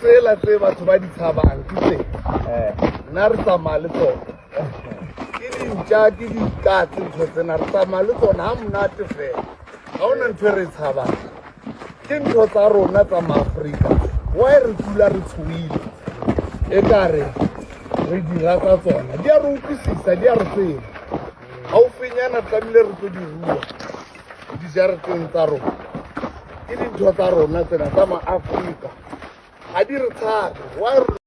Tsela tse batho ba di tshabang ke tse nna re tsamaya le tsona ke dintja ke dikatse ntho tsena re tsamaya le tsona ha monate fela ga ona ntho e re e tshabang ke ntho tsa rona tsa maaforika why re dula re tshoile e kare re dira tsa tsona di a re utlwisisa di a re tseba gaufinyana tlamehile re tlo di rua dijareteng tsa rona ke dintho tsa rona tsena tsa maaforika ga di re tshabe why